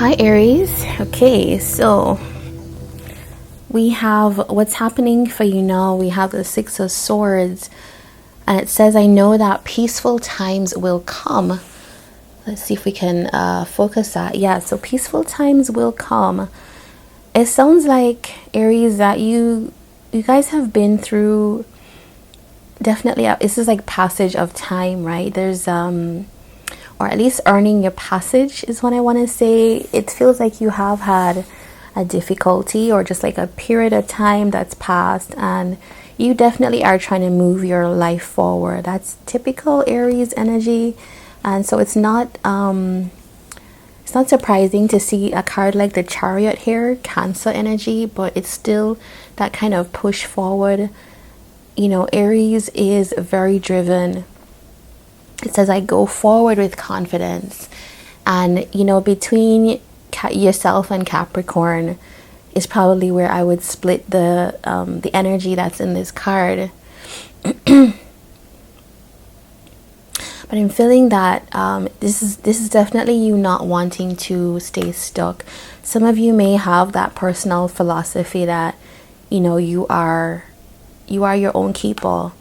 Hi Aries. Okay, so we have what's happening for you now. We have the Six of Swords, and it says, I know that peaceful times will come. Let's see if we can focus that. Yeah, so peaceful times will come. It sounds like, Aries, that you guys have been through definitely this is like passage of time, right? There's or at least earning your passage is what I want to say. It feels like you have had a difficulty or just like a period of time that's passed, and you definitely are trying to move your life forward. That's typical Aries energy. And so it's not surprising to see a card like the Chariot here, Cancer energy, but it's still that kind of push forward. You know, Aries is very driven. It says, I go forward with confidence. And, you know, between yourself and Capricorn is probably where I would split the energy that's in this card. But I'm feeling that this is definitely you not wanting to stay stuck. Some of you may have that personal philosophy that, you know, you are your own keeper.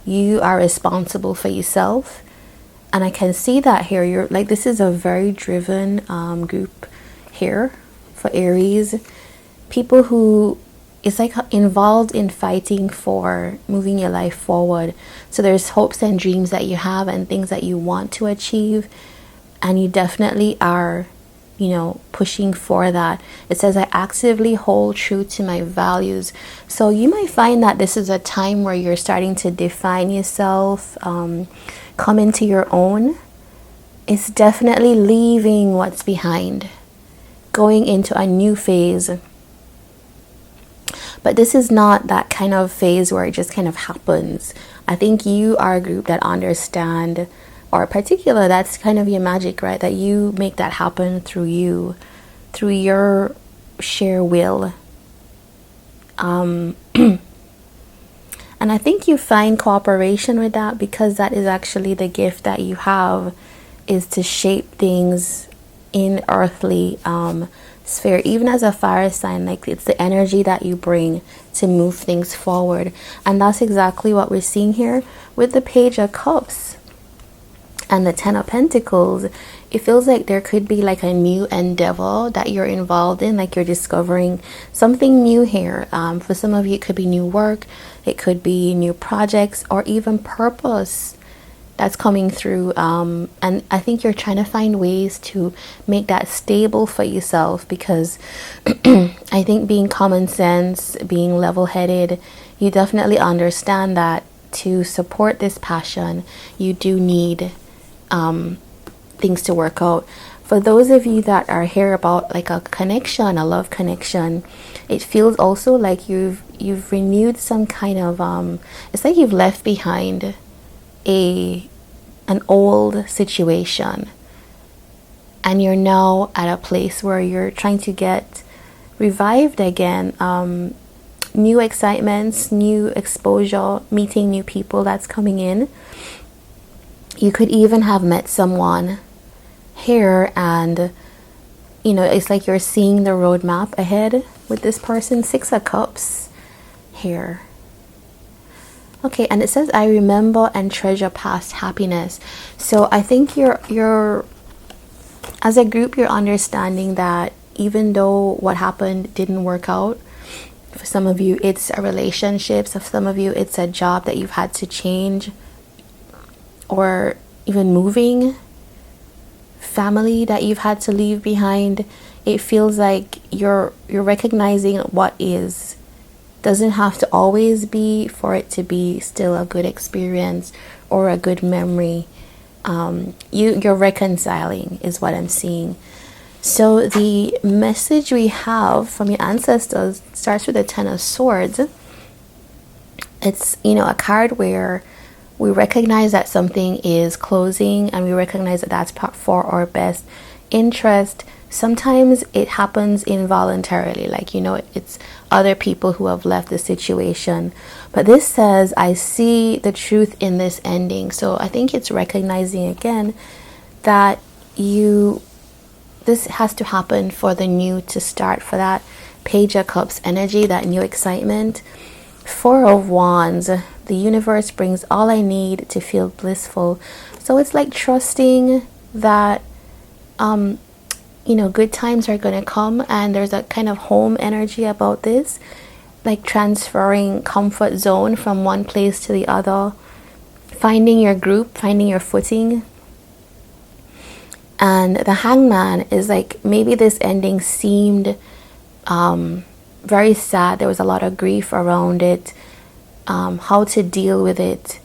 You are responsible for yourself. And I can see that here. You're like, this is a very driven group here for Aries. People who is like involved in fighting for moving your life forward. So there's hopes and dreams that you have and things that you want to achieve. And you definitely are, you know, pushing for that. It says, I actively hold true to my values. So you might find that this is a time where you're starting to define yourself, come into your own. It's definitely leaving what's behind, going into a new phase. But this is not that kind of phase where it just kind of happens. I think you are a group that understand, or particular, that's kind of your magic, right? That you make that happen through you, through your sheer will. And I think you find cooperation with that, because that is actually the gift that you have, is to shape things in earthly sphere. Even as a fire sign, like, it's the energy that you bring to move things forward. And that's exactly what we're seeing here with the Page of Cups and the Ten of Pentacles. It feels like there could be like a new endeavor that you're involved in, like you're discovering something new here. For some of you, it could be new work, it could be new projects, or even purpose that's coming through. And I think you're trying to find ways to make that stable for yourself, because I think being common sense, being level-headed, you definitely understand that to support this passion, you do need things to work out. For those of you that are here about like a connection, a love connection, it feels also like you've renewed some kind of it's like you've left behind an old situation, and you're now at a place where you're trying to get revived again. New excitements, new exposure, meeting new people that's coming in. You could even have met someone here, and you know, it's like you're seeing the roadmap ahead with this person. Six of Cups here. Okay, and it says, I remember and treasure past happiness. So I think you're as a group, you're understanding that even though what happened didn't work out, for some of you it's a relationship, for some of you it's a job that you've had to change, or even moving, family that you've had to leave behind. It feels like you're recognizing what is. Doesn't have to always be for it to be still a good experience or a good memory. You're reconciling is what I'm seeing. So the message we have from your ancestors starts with the Ten of Swords. It's, you know, a card where we recognize that something is closing, and we recognize that that's for our best interest. Sometimes it happens involuntarily, like, you know, it's other people who have left the situation. But this says, I see the truth in this ending. So I think it's recognizing again that you this has to happen for the new to start, for that Page of Cups energy, that new excitement. Four of Wands, the universe brings all I need to feel blissful. So it's like trusting that good times are going to come, and there's a kind of home energy about this, like transferring comfort zone from one place to the other, finding your group, finding your footing. And the Hangman is like, maybe this ending seemed very sad. There was a lot of grief around it, how to deal with it.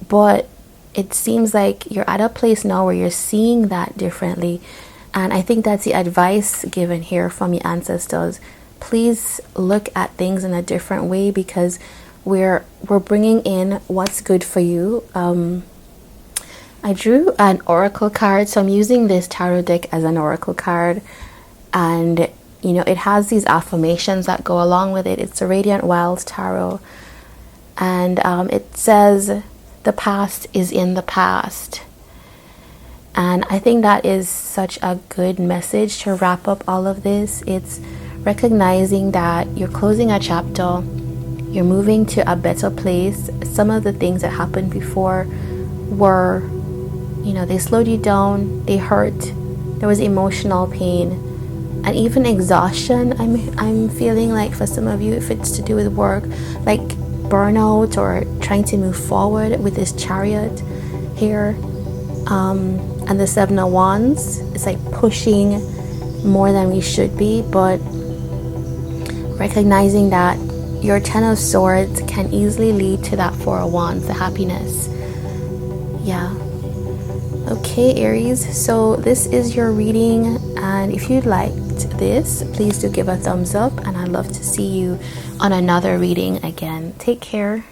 But it seems like you're at a place now where you're seeing that differently. And I think that's the advice given here from your ancestors. Please look at things in a different way, because we're bringing in what's good for you. I drew an oracle card, so I'm using this tarot deck as an oracle card, and it has these affirmations that go along with it. It's a Radiant Wilds tarot, and it says the past is in the past. And I think that is such a good message to wrap up all of this. It's recognizing that you're closing a chapter, you're moving to a better place. Some of the things that happened before were, they slowed you down, they hurt, there was emotional pain, and even exhaustion. I'm feeling like for some of you, if it's to do with work, like burnout or trying to move forward with this Chariot here. And the Seven of Wands, it's like pushing more than we should be, but recognizing that your Ten of Swords can easily lead to that Four of Wands, the happiness. Yeah. Okay, Aries, so this is your reading, and if you liked this, please do give a thumbs up, and I'd love to see you on another reading again. Take care.